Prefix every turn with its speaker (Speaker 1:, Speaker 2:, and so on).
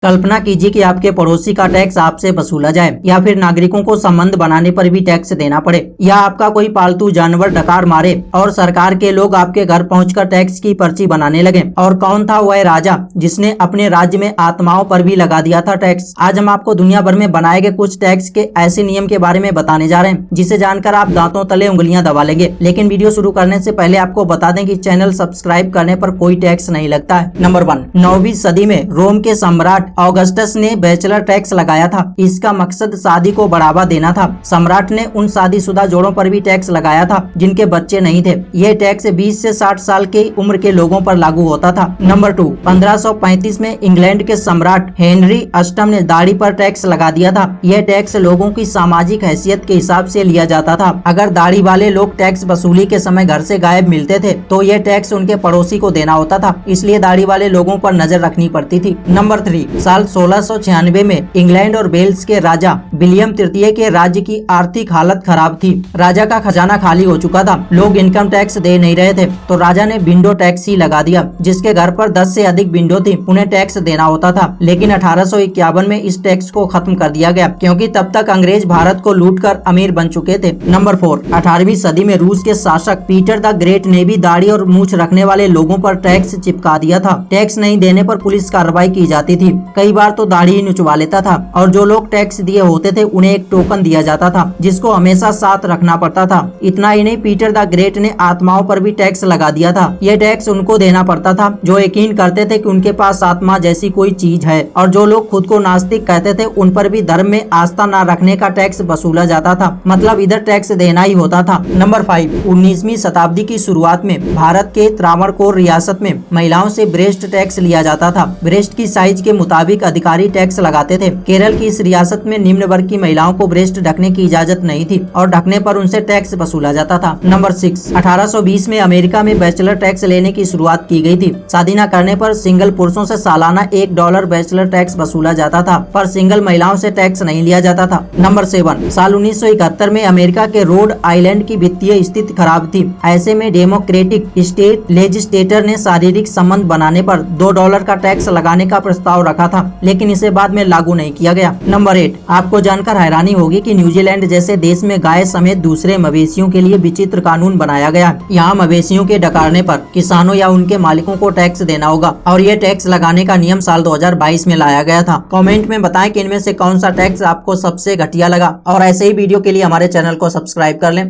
Speaker 1: कल्पना कीजिए कि आपके पड़ोसी का टैक्स आपसे वसूला जाए, या फिर नागरिकों को संबंध बनाने पर भी टैक्स देना पड़े, या आपका कोई पालतू जानवर डकार मारे और सरकार के लोग आपके घर पहुंचकर टैक्स की पर्ची बनाने लगे। और कौन था वह राजा जिसने अपने राज्य में आत्माओं पर भी लगा दिया था टैक्स। आज हम आपको दुनिया भर में बनाए गए कुछ टैक्स के ऐसे नियम के बारे में बताने जा रहे हैं जिसे जानकर आप दांतों तले उंगलियां दबा लेंगे। लेकिन वीडियो शुरू करने से पहले आपको बता दें कि चैनल सब्सक्राइब करने पर कोई टैक्स नहीं लगता है। नंबर 1, 9वीं सदी में रोम के सम्राट ऑगस्टस ने बैचलर टैक्स लगाया था। इसका मकसद शादी को बढ़ावा देना था। सम्राट ने उन शादीशुदा जोड़ों पर भी टैक्स लगाया था जिनके बच्चे नहीं थे। यह टैक्स 20 से 60 साल की उम्र के लोगों पर लागू होता था। नंबर 2, 1535 में इंग्लैंड के सम्राट हेनरी अष्टम ने दाढ़ी पर टैक्स लगा दिया था। यह टैक्स लोगों की सामाजिक हैसियत के हिसाब से लिया जाता था। अगर दाढ़ी वाले लोग टैक्स वसूली के समय घर से गायब मिलते थे तो यह टैक्स उनके पड़ोसी को देना होता था, इसलिए दाढ़ी वाले लोगों पर नजर रखनी पड़ती थी। नंबर 3, साल 1696 में इंग्लैंड और वेल्स के राजा विलियम तृतीय के राज्य की आर्थिक हालत खराब थी। राजा का खजाना खाली हो चुका था, लोग इनकम टैक्स दे नहीं रहे थे, तो राजा ने विंडो टैक्स ही लगा दिया। जिसके घर पर 10 से अधिक विंडो थी उन्हें टैक्स देना होता था। लेकिन 1851 में इस टैक्स को खत्म कर दिया गया क्योंकि तब तक अंग्रेज भारत को लूटकर अमीर बन चुके थे। नंबर 4, 18वीं सदी में रूस के शासक पीटर द ग्रेट ने भी दाढ़ी और मूछ रखने वाले लोगों पर टैक्स चिपका दिया था। टैक्स नहीं देने पर पुलिस कार्रवाई की जाती थी। कई बार तो दाढ़ी ही निचवा लेता था और जो लोग टैक्स दिए होते थे उन्हें एक टोकन दिया जाता था जिसको हमेशा साथ रखना पड़ता था। इतना ही नहीं, पीटर द ग्रेट ने आत्माओं पर भी टैक्स लगा दिया था। यह टैक्स उनको देना पड़ता था जो यकीन करते थे कि उनके पास आत्मा जैसी कोई चीज है, और जो लोग खुद को नास्तिक कहते थे उन पर भी धर्म में आस्था न रखने का टैक्स वसूला जाता था। मतलब इधर टैक्स देना ही होता था। नंबर 5, 19वीं शताब्दी की शुरुआत में भारत के त्रावणकोर रियासत में महिलाओं से ब्रेस्ट टैक्स लिया जाता था। ब्रेस्ट की साइज के मुताबिक अधिकारी टैक्स लगाते थे। केरल की इस रियासत में निम्न वर्ग की महिलाओं को ब्रेस्ट ढकने की इजाजत नहीं थी और ढकने पर उनसे टैक्स वसूला जाता था। नंबर 6, 1820 में अमेरिका में बैचलर टैक्स लेने की शुरुआत की गई थी। शादी न करने पर सिंगल पुरुषों से सालाना $1 बैचलर टैक्स वसूला जाता था, पर सिंगल महिलाओं से टैक्स नहीं लिया जाता था। नंबर 7, साल 1971 में अमेरिका के रोड आइलैंड की वित्तीय स्थिति खराब थी। ऐसे में डेमोक्रेटिक स्टेट लेजिस्लेटर ने शारीरिक संबंध बनाने पर $2 का टैक्स लगाने का प्रस्ताव रखा था, लेकिन इसे बाद में लागू नहीं किया गया। नंबर 8, आपको जानकर हैरानी होगी कि न्यूजीलैंड जैसे देश में गाय समेत दूसरे मवेशियों के लिए विचित्र कानून बनाया गया। यहाँ मवेशियों के डकारने पर किसानों या उनके मालिकों को टैक्स देना होगा, और ये टैक्स लगाने का नियम साल 2022 में लाया गया था। कमेंट में बताएं कि इनमें से कौन सा टैक्स आपको सबसे घटिया लगा, और ऐसे ही वीडियो के लिए हमारे चैनल को सब्सक्राइब कर लें।